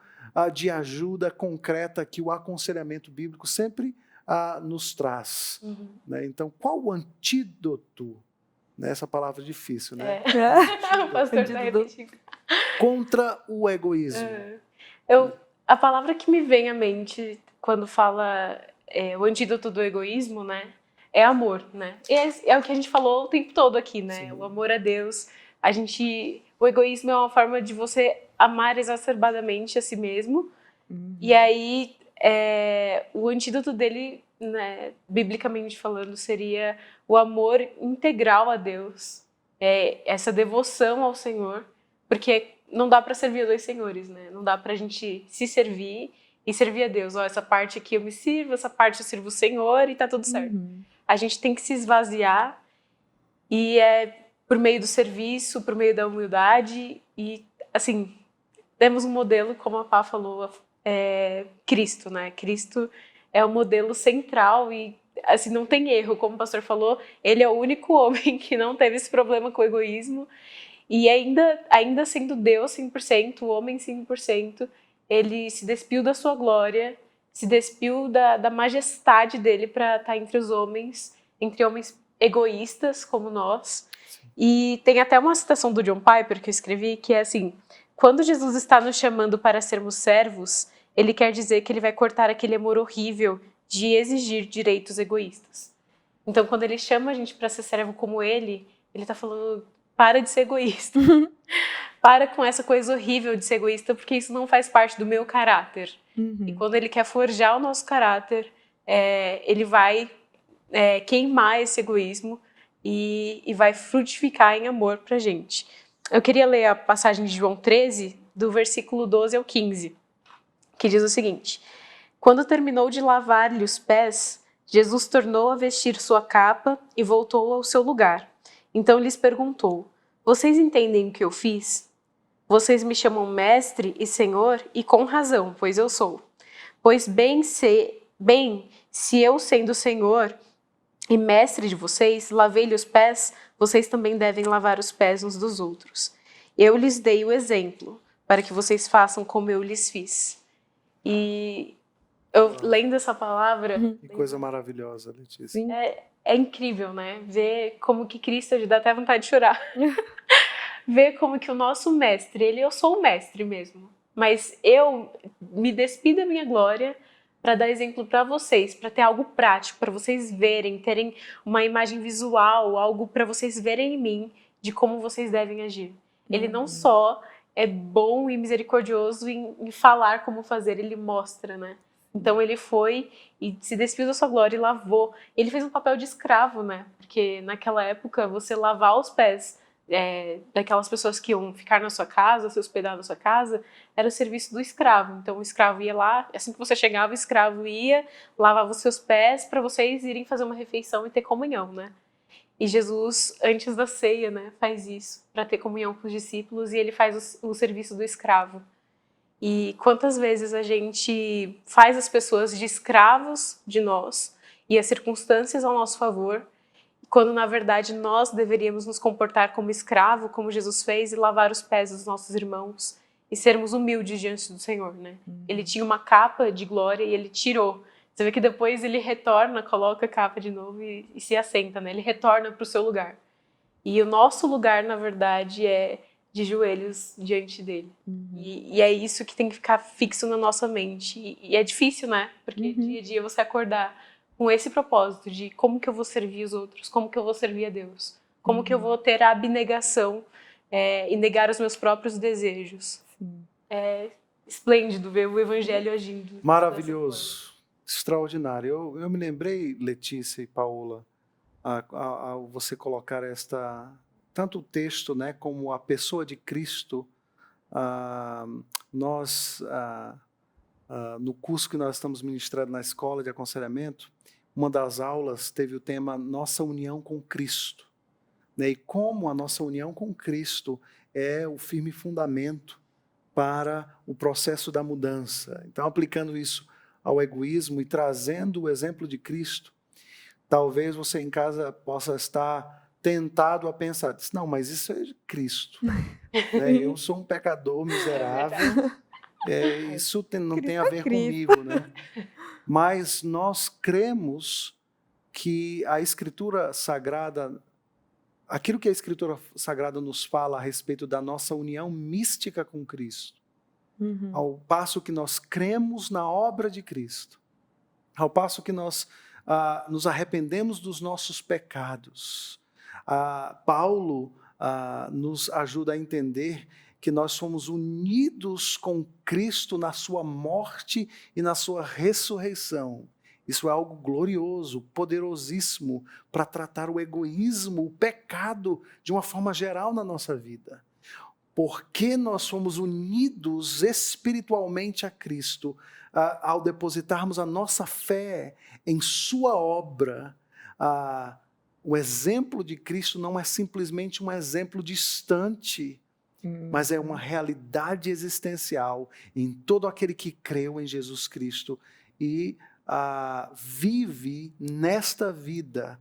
S1: de ajuda concreta que o aconselhamento bíblico sempre nos traz. Né? Então, qual o antídoto? Essa palavra é difícil, né?
S2: O pastor está repetindo.
S1: Contra o egoísmo.
S2: A palavra que me vem à mente quando fala o antídoto do egoísmo, né, é amor, né? É o que a gente falou o tempo todo aqui, né? Sim. O amor a Deus. O egoísmo é uma forma de você amar exacerbadamente a si mesmo. E aí o antídoto dele, né, biblicamente falando, seria o amor integral a Deus, essa devoção ao Senhor, porque não dá para servir a dois senhores, né? Não dá para a gente se servir e servir a Deus. Essa parte aqui eu me sirvo, essa parte eu sirvo o Senhor e tá tudo certo. A gente tem que se esvaziar E é por meio do serviço, por meio da humildade e, assim, temos um modelo, como a Pá falou, Cristo, né? Cristo é o modelo central e, assim, não tem erro, como o pastor falou, ele é o único homem que não teve esse problema com o egoísmo e ainda sendo Deus 100%, o homem 100%, ele se despiu da sua glória, se despiu da majestade dele para estar entre homens egoístas como nós. E tem até uma citação do John Piper que eu escrevi, que é assim: quando Jesus está nos chamando para sermos servos, ele quer dizer que ele vai cortar aquele amor horrível de exigir direitos egoístas. Então, quando ele chama a gente para ser servo como ele está falando: para de ser egoísta. Para com essa coisa horrível de ser egoísta, porque isso não faz parte do meu caráter. E quando ele quer forjar o nosso caráter, ele vai queimar esse egoísmo e vai frutificar em amor pra gente. Eu queria ler a passagem de João 13, do versículo 12 ao 15, que diz o seguinte: quando terminou de lavar-lhe os pés, Jesus tornou a vestir sua capa e voltou ao seu lugar. Então lhes perguntou: vocês entendem o que eu fiz? Vocês me chamam mestre e senhor, e com razão, pois eu sou. Pois se eu sendo senhor e mestre de vocês, lavei-lhe os pés, vocês também devem lavar os pés uns dos outros. Eu lhes dei o exemplo, para que vocês façam como eu lhes fiz. E eu lendo essa palavra...
S1: Que coisa maravilhosa, Letícia.
S2: É incrível, né? Ver como que Cristo dá até vontade de chorar. Ver como que o nosso mestre, eu sou o mestre mesmo, mas eu me despido da minha glória para dar exemplo para vocês, para ter algo prático, para vocês verem, terem uma imagem visual, algo para vocês verem em mim de como vocês devem agir. Ele não só é bom e misericordioso em falar como fazer, ele mostra, né? Então ele foi e se despiu da sua glória e lavou. Ele fez um papel de escravo, né? Porque naquela época você lavar os pés daquelas pessoas que iam ficar na sua casa, se hospedar na sua casa, era o serviço do escravo. Então o escravo ia lá, assim que você chegava, o escravo ia, lavava os seus pés para vocês irem fazer uma refeição e ter comunhão, né? E Jesus, antes da ceia, né, faz isso para ter comunhão com os discípulos, e ele faz o serviço do escravo. E quantas vezes a gente faz as pessoas de escravos de nós e as circunstâncias ao nosso favor, quando na verdade nós deveríamos nos comportar como escravo, como Jesus fez, e lavar os pés dos nossos irmãos e sermos humildes diante do Senhor, né? Ele tinha uma capa de glória e ele tirou. Você vê que depois ele retorna, coloca a capa de novo e se assenta, né? Ele retorna para o seu lugar. E o nosso lugar, na verdade, é de joelhos diante dele. E é isso que tem que ficar fixo na nossa mente. E é difícil, né? Porque dia a dia você acordar com esse propósito de como que eu vou servir os outros, como que eu vou servir a Deus, como que eu vou ter a abnegação e negar os meus próprios desejos. É esplêndido ver o Evangelho agindo.
S1: Maravilhoso, extraordinário. Eu me lembrei, Letícia e Paola, ao você colocar tanto o texto, né, como a pessoa de Cristo. Nós, no curso que nós estamos ministrando na escola de aconselhamento, uma das aulas teve o tema Nossa União com Cristo, né? E como a nossa união com Cristo é o firme fundamento para o processo da mudança. Então, aplicando isso ao egoísmo e trazendo o exemplo de Cristo, talvez você em casa possa estar tentado a pensar, não, mas isso é Cristo. Né? Eu sou um pecador miserável, isso não tem a ver comigo, né? Mas nós cremos que a Escritura Sagrada, aquilo que a Escritura Sagrada nos fala a respeito da nossa união mística com Cristo, ao passo que nós cremos na obra de Cristo, ao passo que nós nos arrependemos dos nossos pecados, Paulo nos ajuda a entender que nós somos unidos com Cristo na sua morte e na sua ressurreição. Isso é algo glorioso, poderosíssimo para tratar o egoísmo, o pecado, de uma forma geral na nossa vida. Porque nós somos unidos espiritualmente a Cristo, ao depositarmos a nossa fé em sua obra, O exemplo de Cristo não é simplesmente um exemplo distante, mas é uma realidade existencial em todo aquele que creu em Jesus Cristo e vive nesta vida,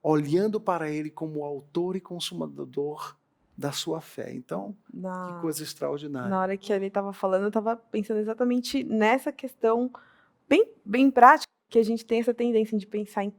S1: olhando para Ele como o autor e consumador da sua fé. Então, que coisa extraordinária.
S3: Na hora que ele estava falando, eu estava pensando exatamente nessa questão bem prática, que a gente tem essa tendência de pensar em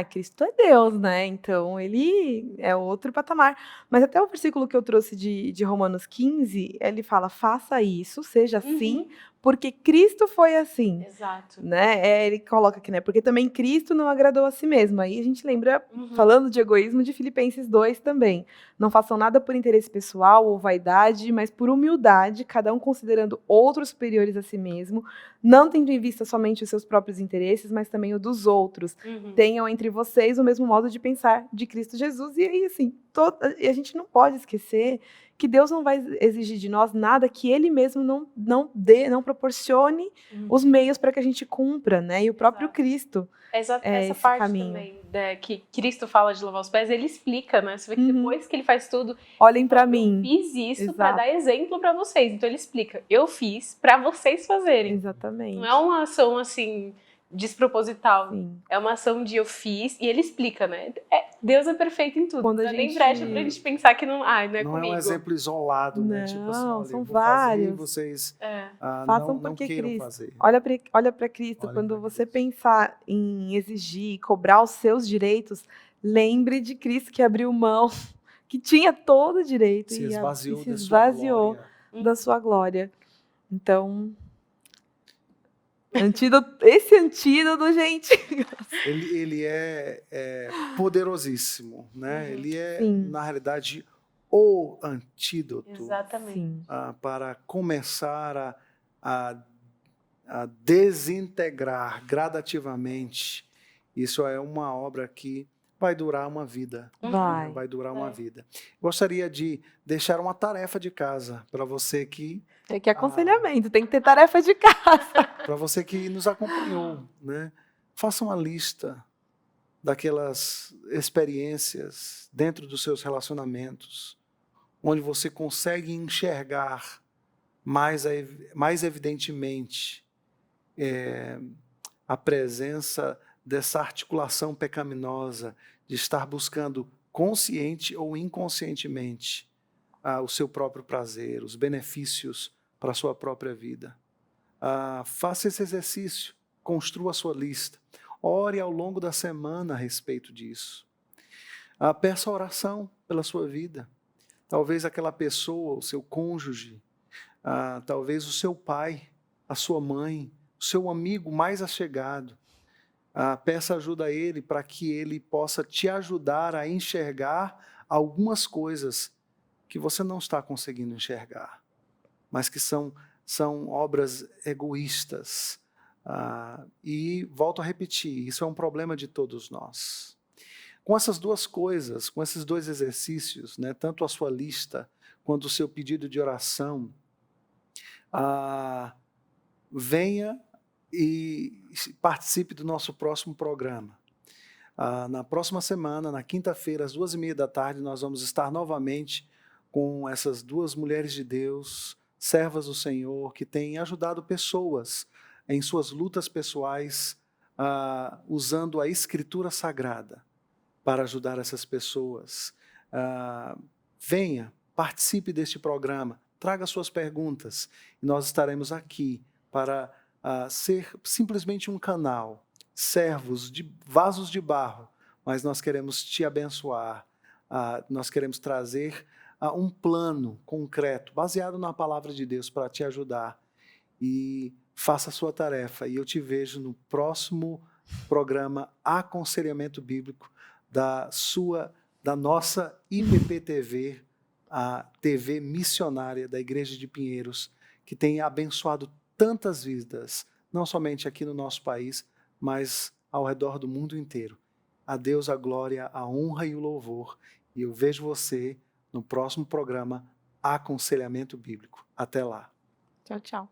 S3: Cristo é Deus, né? Então, ele é outro patamar. Mas até o versículo que eu trouxe de Romanos 15, ele fala, faça isso, seja assim, porque Cristo foi assim.
S2: Exato.
S3: Né? Ele coloca aqui, né? Porque também Cristo não agradou a si mesmo. Aí a gente lembra, falando de egoísmo, de Filipenses 2 também. Não façam nada por interesse pessoal ou vaidade, mas por humildade, cada um considerando outros superiores a si mesmo, não tendo em vista somente os seus próprios interesses, mas também o dos outros. Tenham entre vocês o mesmo modo de pensar de Cristo Jesus. E aí, assim, a gente não pode esquecer que Deus não vai exigir de nós nada que Ele mesmo não proporcione os meios para que a gente cumpra, né? E o próprio Cristo.
S2: Essa parte
S3: caminho.
S2: também, que Cristo fala de lavar os pés, ele explica, né? Você vê que depois que ele faz tudo,
S3: olhem para mim.
S2: Eu fiz isso para dar exemplo para vocês. Então ele explica, eu fiz para vocês fazerem.
S3: Exatamente.
S2: Não é uma ação assim desproposital.
S3: Sim.
S2: É uma ação de eu fiz e ele explica, né? Deus é perfeito em tudo.
S3: Quando
S2: não é nem brecha pra gente pensar que não é
S1: não
S2: comigo.
S1: É um exemplo isolado, né? Tipo assim, olha,
S3: são
S1: vou
S3: vários.
S1: fazer e vocês
S3: façam
S1: não
S3: porque
S1: queiram
S3: Cristo.
S1: fazer.
S3: Olha para Cristo. Quando você pensar em exigir, cobrar os seus direitos, lembre de Cristo que abriu mão, que tinha todo o direito
S1: se
S3: e
S1: esvaziou,
S3: se esvaziou da sua glória. Então, esse antídoto, gente.
S1: Ele é poderosíssimo, né? Ele é,
S3: Sim.
S1: na realidade, o antídoto.
S2: Exatamente.
S1: Para começar a desintegrar gradativamente. Isso é uma obra que vai durar uma vida. Vai durar uma vida. Gostaria de deixar uma tarefa de casa para você que...
S3: É que aconselhamento, tem que ter tarefa de casa.
S1: Para você que nos acompanhou, né? Faça uma lista daquelas experiências dentro dos seus relacionamentos, onde você consegue enxergar mais evidentemente a presença dessa articulação pecaminosa de estar buscando consciente ou inconscientemente o seu próprio prazer, os benefícios para a sua própria vida. Faça esse exercício, construa a sua lista, ore ao longo da semana a respeito disso. Peça oração pela sua vida. Talvez aquela pessoa, o seu cônjuge, talvez o seu pai, a sua mãe, o seu amigo mais achegado. Peça ajuda a ele para que ele possa te ajudar a enxergar algumas coisas que você não está conseguindo enxergar, mas que são obras egoístas. E volto a repetir, isso é um problema de todos nós. Com essas duas coisas, com esses dois exercícios, né, tanto a sua lista quanto o seu pedido de oração, venha e participe do nosso próximo programa. Na próxima semana, na quinta-feira, às 14h30, nós vamos estar novamente com essas duas mulheres de Deus, servas do Senhor, que têm ajudado pessoas em suas lutas pessoais, usando a Escritura Sagrada para ajudar essas pessoas. Venha, participe deste programa, traga suas perguntas, e nós estaremos aqui para ser simplesmente um canal, servos de vasos de barro, mas nós queremos te abençoar, nós queremos trazer um plano concreto, baseado na palavra de Deus, para te ajudar. E faça a sua tarefa, e eu te vejo no próximo programa Aconselhamento Bíblico da nossa IPP-TV, a TV missionária da Igreja de Pinheiros, que tem abençoado tantas vidas, não somente aqui no nosso país, mas ao redor do mundo inteiro. A Deus a glória, a honra e o louvor. E eu vejo você no próximo programa Aconselhamento Bíblico. Até lá.
S3: Tchau, tchau.